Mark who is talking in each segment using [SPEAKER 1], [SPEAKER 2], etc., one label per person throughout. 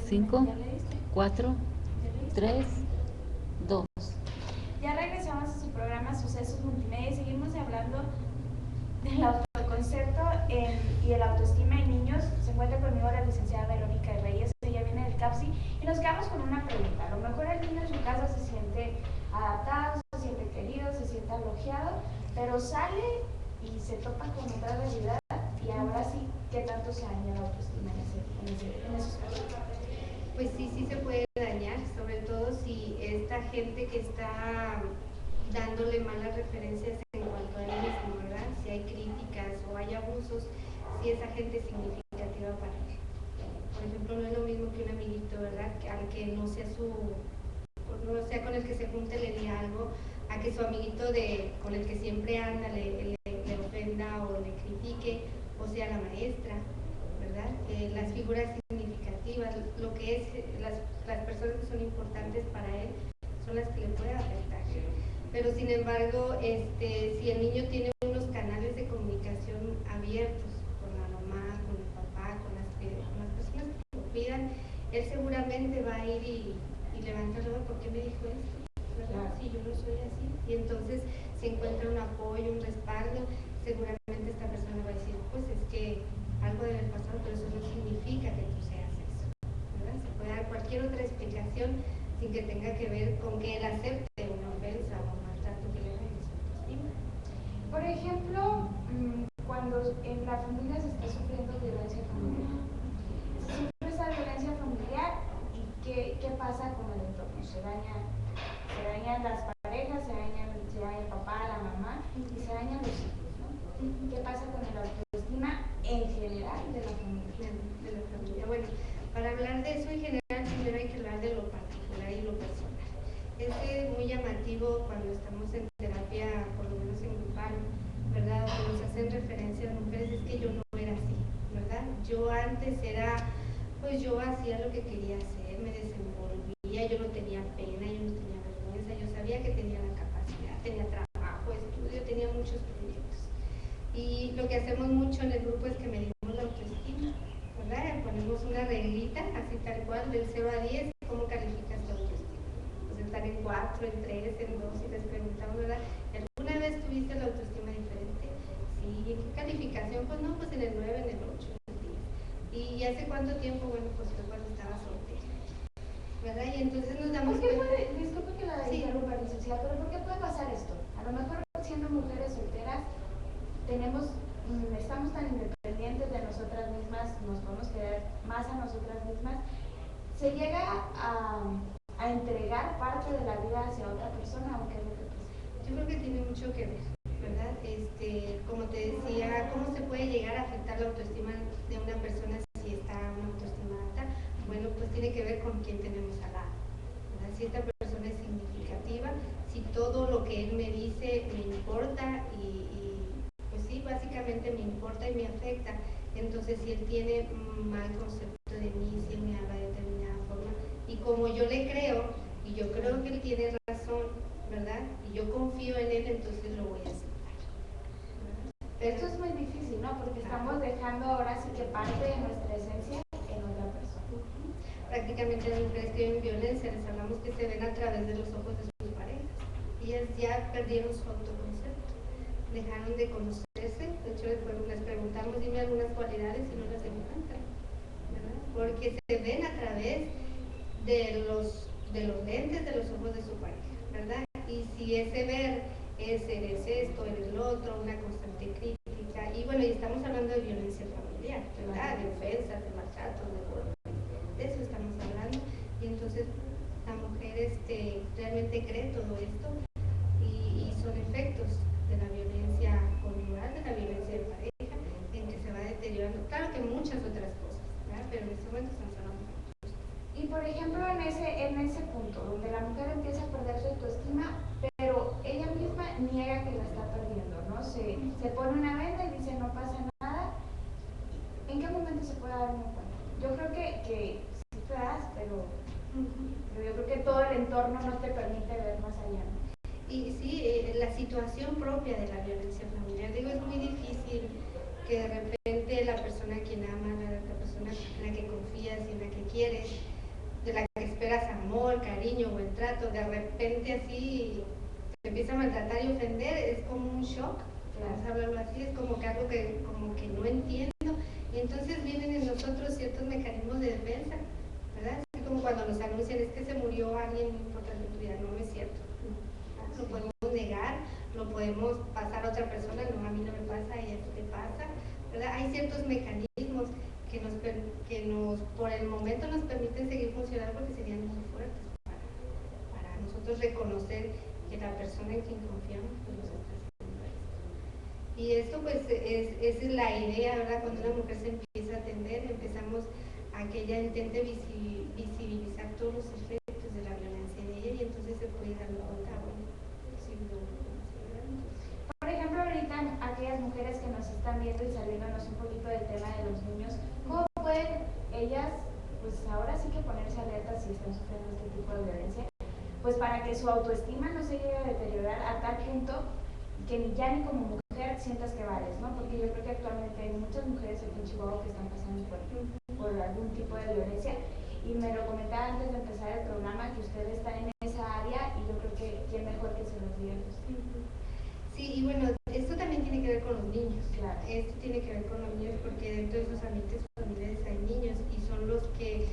[SPEAKER 1] 5, 4, 3, 2.
[SPEAKER 2] Ya regresamos a su programa Sucesos Multimedia y seguimos hablando del autoconcepto y el autoestima en niños. Se encuentra conmigo la licenciada Verónica Reyes, ella viene del CAPSI, y nos quedamos con una pregunta. A lo mejor el niño en su casa se siente adaptado, se siente querido, se siente elogiado, pero sale y se topa con otra realidad, y ahora sí, ¿qué tanto se daña la autoestima en esos casos?
[SPEAKER 3] Pues sí se puede dañar, sobre todo si esta gente que está dándole malas referencias en cuanto a él mismo, ¿verdad? Si hay críticas o hay abusos, si esa gente es significativa para él. Por ejemplo, no es lo mismo que un amiguito, ¿verdad? Al que no sea con el que se junte le diga algo, a que su amiguito con el que siempre anda le ofenda o le critique, o sea la maestra, ¿verdad? Las figuras significativas, lo que es las personas que son importantes para él son las que le pueden afectar. Pero sin embargo, si el niño tiene unos canales de comunicación abiertos con la mamá, con el papá, con las personas que lo cuidan, él seguramente va a ir y levantar la mano. ¿Por qué me dijo esto? ¿Verdad? Si yo no soy así. Y entonces, si encuentra un apoyo, un respaldo, seguramente esta persona va a decir, pues es que algo debe pasar, pero eso no significa que tú seas eso, ¿verdad? Se puede dar cualquier otra explicación sin que tenga que ver con que él acepte una ofensa o un maltrato que le haga su autoestima.
[SPEAKER 2] Por ejemplo, cuando en la familia se está sufriendo violencia familiar, se sufre esa violencia familiar, ¿y qué pasa con el entorno? Se dañan las parejas, se daña el papá, la mamá, y se dañan los hijos, ¿no? ¿Qué pasa con el autoestima en general de la familia?
[SPEAKER 3] Bueno, para hablar de eso en general, primero hay que hablar de lo particular y lo personal. Es muy llamativo cuando estamos en terapia, por lo menos en grupal, ¿verdad? Que nos hacen referencia a mujeres, es que yo no era así, ¿verdad? Yo antes pues yo hacía lo que quería hacer, me desenvolvía, yo no tenía pena, yo no tenía vergüenza, yo sabía que tenía la capacidad, tenía trabajo, estudio, tenía muchos proyectos. Y lo que hacemos mucho en el grupo es que medimos la autoestima, ¿verdad? Ponemos una reglita, así tal cual, del 0 a 10, ¿cómo calificas tu autoestima? Pues están en 4, en 3, en 2, y les preguntamos, ¿verdad? ¿Alguna vez tuviste la autoestima diferente? Sí. ¿Y en qué calificación? Pues no, pues en el 9, en el 8, en el 10. ¿Y hace cuánto tiempo? Bueno, pues fue cuando estaba soltera, ¿verdad? Y entonces nos damos cuenta.
[SPEAKER 2] Disculpe que la interrumpa, licenciada, pero ¿por qué puede pasar esto? A lo mejor siendo mujeres solteras estamos tan independientes de nosotras mismas, nos podemos querer más a nosotras mismas, se llega a entregar parte de la vida hacia otra persona, ¿o qué es lo que pasa?
[SPEAKER 3] Yo creo que tiene mucho que ver, ¿verdad? Como te decía, ¿cómo se puede llegar a afectar la autoestima de una persona si está una autoestima alta? Bueno, pues tiene que ver con quién tenemos al lado, ¿verdad? Si esta persona es significativa, si todo lo que él me dice me importa y pues sí, básicamente me importa y me afecta. Entonces, si él tiene un mal concepto de mí, si él me habla de determinada forma, y como yo le creo, y yo creo que él tiene razón, ¿verdad? Y yo confío en él, entonces lo voy a aceptar.
[SPEAKER 2] Esto es muy difícil, ¿no? Porque estamos dejando ahora sí que parte de nuestra esencia en otra persona.
[SPEAKER 3] Prácticamente las mujeres que viven violencia, les hablamos que se ven a través de los ojos de sus parejas. Ellas ya perdieron su autoconcepto, dejaron de conocerse. De hecho, les preguntamos, dime algunas cualidades y no las encuentran, ¿verdad? Porque se ven a través de los lentes de los ojos de su pareja, ¿verdad? Y si ese ver es eres esto, eres lo otro, una constante crítica, y bueno, y estamos hablando de violencia familiar, ¿verdad? De ofensas, de maltratos, de eso estamos hablando. Y entonces la mujer realmente cree todo esto, y son efectos de la violencia conyugal, de la violencia de pareja, en que se va deteriorando. Claro que muchas otras cosas, ¿verdad? Pero en este momento estamos hablando.
[SPEAKER 2] Y por ejemplo, en ese punto, donde la mujer empieza a perder su autoestima, pero ella misma niega que la está perdiendo, ¿no? Se pone una venda y dice, no pasa nada. ¿En qué momento se puede dar uno cuenta? Yo creo que sí te das, pero yo creo que todo el entorno no te permite ver más allá, ¿no?
[SPEAKER 3] Y sí, la situación propia de la violencia familiar, digo, es muy difícil que de repente la persona a quien amas, la persona en la que confías y en la que quieres, maltrato de repente así se empieza a maltratar y ofender, es como un shock, vamos a hablarlo así, es como que algo que como que no entiendo, y entonces vienen en nosotros ciertos mecanismos de defensa, ¿verdad? Así como cuando nos anuncian es que se murió alguien importante en tu vida, no es cierto, lo podemos negar, lo podemos pasar a otra persona, no, a mí no me pasa, a ella sí le pasa, ¿verdad? Hay ciertos mecanismos que nos por el momento nos permiten seguir funcionando porque serían muy fuertes para nosotros reconocer que la persona en quien confiamos pues nos está haciendo esto. Y esto pues esa es la idea, ¿verdad? Cuando una mujer se empieza a atender, empezamos a que ella intente visibilizar todos los efectos de la violencia en ella y entonces se puede dar cuenta, bueno, sí,
[SPEAKER 2] por ejemplo, ahorita aquellas mujeres que nos están viendo y saliéndonos un poquito del tema de los niños, ¿cómo pueden ellas, pues ahora sí que ponerse alertas si están sufriendo este tipo de violencia? Pues para que su autoestima no se llegue a deteriorar a tal punto que ya ni como mujer sientas que vales, ¿no? Porque yo creo que actualmente hay muchas mujeres aquí en Chihuahua que están pasando por algún tipo de violencia y me lo comentaba antes de empezar el programa que ustedes están en esa área y yo creo que quién mejor que se los diga.
[SPEAKER 3] Sí, y bueno, esto también tiene que ver con los niños.
[SPEAKER 2] Claro.
[SPEAKER 3] Esto tiene que ver con los niños porque dentro de esos ambientes familiares hay niños y son los que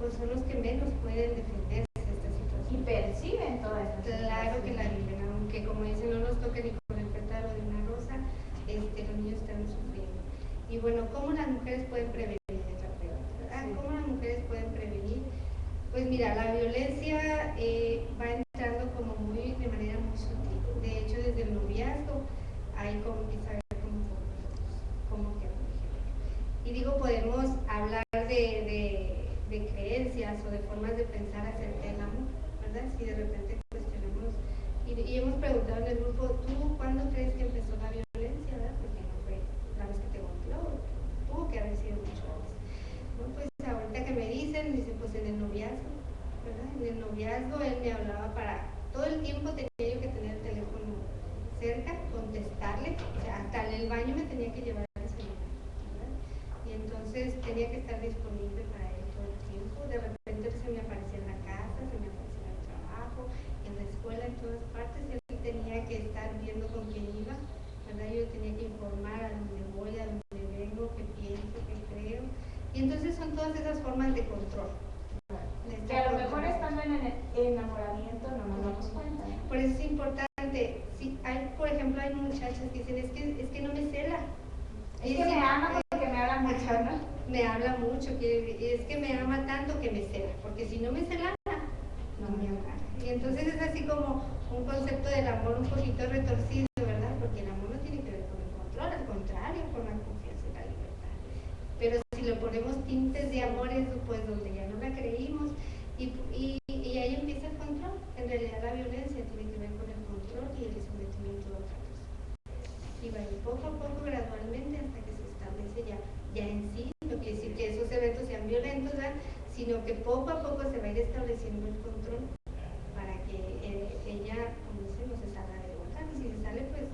[SPEAKER 3] pues son los que menos pueden defenderse de esta situación.
[SPEAKER 2] Y perciben toda esta situación.
[SPEAKER 3] Claro que la viven, aunque como dicen, no nos toque ni con el pétalo de una rosa, los niños están sufriendo. Y bueno, ¿cómo las mujeres pueden prevenir esta pregunta?
[SPEAKER 2] Sí.
[SPEAKER 3] ¿Cómo las mujeres pueden prevenir? Pues mira, la violencia va entrando como de manera muy sutil. De hecho, desde el noviazgo, ahí como empieza a ver como que. Y digo, podemos hablar de creencias o de formas de pensar acerca del amor, ¿verdad? Si de repente cuestionamos, y hemos preguntado en el grupo, ¿tú cuándo crees que empezó la violencia, verdad? Porque no fue la vez que te golpeó, tuvo que haber sido mucho antes. Bueno, pues ahorita que me dicen, pues en el noviazgo, ¿verdad? En el noviazgo él me hablaba todo el tiempo tenía yo que tener el teléfono cerca, contestarle, o sea, hasta en el baño me tenía que llevar el celular, ¿verdad? Y entonces tenía que estar disponible para él todo el tiempo. De repente se me aparecía en la casa, se me aparecía en el trabajo, en la escuela, en todas partes. Él tenía que estar viendo con quién iba, ¿verdad? Yo tenía que informar a dónde voy, a dónde vengo, qué pienso, qué creo. Y entonces son todas esas formas de control.
[SPEAKER 2] Que a lo mejor estando en el enamoramiento no nos damos cuenta.
[SPEAKER 3] Por eso es importante, si hay, por ejemplo, hay muchachas que dicen, es que no me cela.
[SPEAKER 2] Es que me ama porque me habla mucho, ¿no?
[SPEAKER 3] Me habla mucho, es que me ama tanto que me cela, porque si no me celara, no me ama. Y entonces es así como un concepto del amor un poquito retorcido, ¿verdad? Porque el amor no tiene que ver con el control, al contrario, con la confianza y la libertad. Pero si le ponemos tintes de amor, eso pues donde ya no la creímos, y ahí empieza el control. En realidad la violencia tiene que ver con el control y el sometimiento a otra persona. Y va a ir poco a poco, gradualmente, hasta que se establece ya en sí. No quiere decir que esos eventos sean violentos, ¿verdad? Sino que poco a poco se va a ir estableciendo el control para que ella, como dice, no se salga de boca. Y si se sale, pues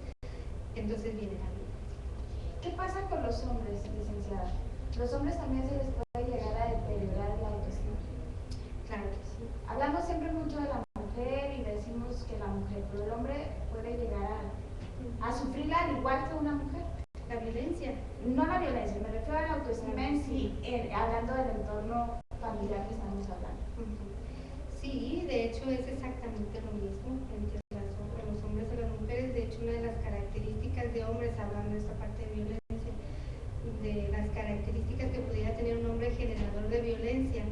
[SPEAKER 3] entonces viene la violencia.
[SPEAKER 2] ¿Qué pasa con los hombres, licenciada? ¿Los hombres también se les puede llegar a deteriorar la autoestima?
[SPEAKER 3] Claro que sí.
[SPEAKER 2] Hablamos siempre mucho de la mujer y decimos que la mujer, pero el hombre puede llegar a sufrirla al igual que una mujer.
[SPEAKER 3] La violencia.
[SPEAKER 2] No la violencia, me refiero a la autoestima en sí, hablando del entorno familiar que estamos hablando.
[SPEAKER 3] Sí, de hecho es exactamente lo mismo entre los hombres y las mujeres. De hecho, una de las características de hombres, hablando de esta parte de violencia, de las características que pudiera tener un hombre generador de violencia,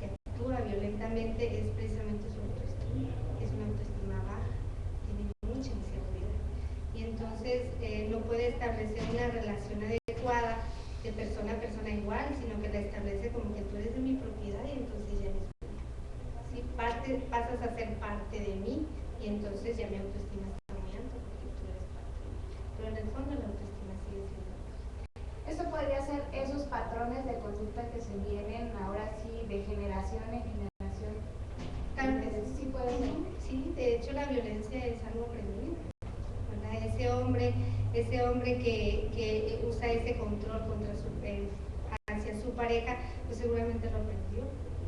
[SPEAKER 3] que actúa violentamente, es precisamente su autoestima. Es una autoestima baja, tiene mucha inseguridad. Y entonces no puede establecer una relación adecuada de persona a persona igual, sino que la establece como que tú eres de mi propiedad y entonces ya eres mía. ¿Sí? Pasas a ser parte de mí y entonces ya mi autoestima está muy alta porque tú eres parte de mí. Pero en el fondo la autoestima sigue siendo baja.
[SPEAKER 2] Eso podría ser esos patrones de conducta que se vienen ahora sí de generación en generación.
[SPEAKER 3] Claro que
[SPEAKER 2] sí puede ser.
[SPEAKER 3] Sí, de hecho la violencia es algo aprendido. Ese hombre que usa ese control hacia su pareja, pues seguramente lo aprendió.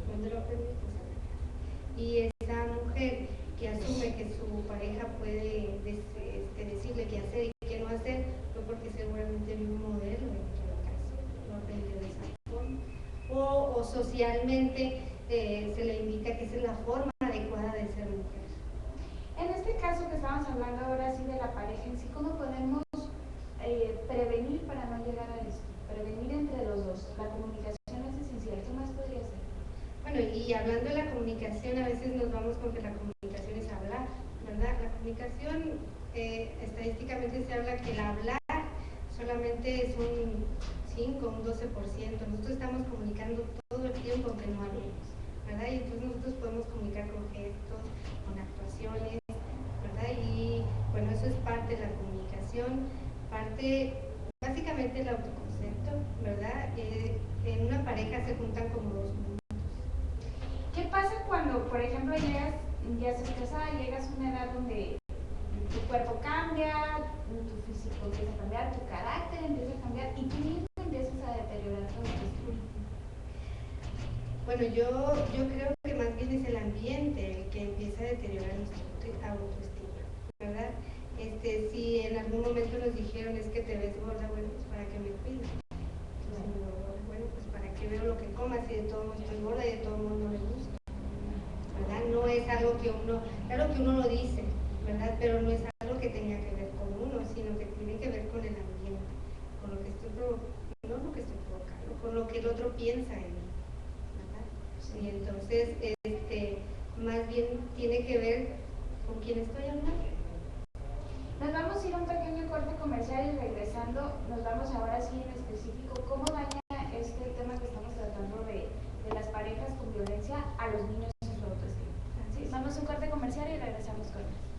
[SPEAKER 3] ¿Dónde lo aprendió? Pues en la casa. Y que asume que su pareja puede decirle qué hacer y qué no hacer, fue porque seguramente vio un modelo en todo caso, no aprendió de esa forma. O socialmente se le indica que esa es la forma adecuada de ser mujer.
[SPEAKER 2] En este caso que estamos hablando ahora sí de la pareja en sí, ¿cómo podemos prevenir para no llegar a esto? Prevenir entre los dos. La comunicación es esencial. ¿Qué más podría ser?
[SPEAKER 3] Bueno, y hablando de la comunicación, a veces nos vamos con que la comunicación es hablar, ¿verdad? La comunicación, estadísticamente se habla que el hablar solamente es un 5, un 12%. Nosotros estamos comunicando todo el tiempo aunque no hablemos, ¿verdad? Y entonces nosotros podemos comunicar con gestos, con actuaciones, ¿verdad? Y bueno, eso es parte de la comunicación, básicamente el autoconcepto, ¿verdad? En una pareja se juntan como dos mundos.
[SPEAKER 2] ¿Qué pasa cuando, por ejemplo, ya estás casada, llegas a una edad donde tu cuerpo cambia, tu físico empieza a cambiar, tu carácter empieza a cambiar y tú mismo empiezas a deteriorar tu autoestima?
[SPEAKER 3] Bueno, yo creo que más bien es el ambiente el que empieza a deteriorar nuestra autoestima, ¿verdad? Si en algún momento nos dijeron es que te ves gorda, bueno, pues para que me cuides. Bueno, pues para que veo lo que comas y de todo modo estoy gorda y de todo modo no le gusta, ¿verdad? No es algo que claro que uno lo dice, ¿verdad? Pero no es algo que tenga que ver con uno, sino que tiene que ver con el ambiente, con lo que estoy no lo que estoy provocando, con lo que el otro piensa en mí, ¿verdad? Y entonces, más bien tiene que ver con quién estoy hablando.
[SPEAKER 2] Nos vamos a ir a un pequeño corte comercial y regresando nos vamos ahora sí en específico cómo daña este tema que estamos tratando de las parejas con violencia a los niños en su autoestima. ¿Sí? Vamos a un corte comercial y regresamos con él.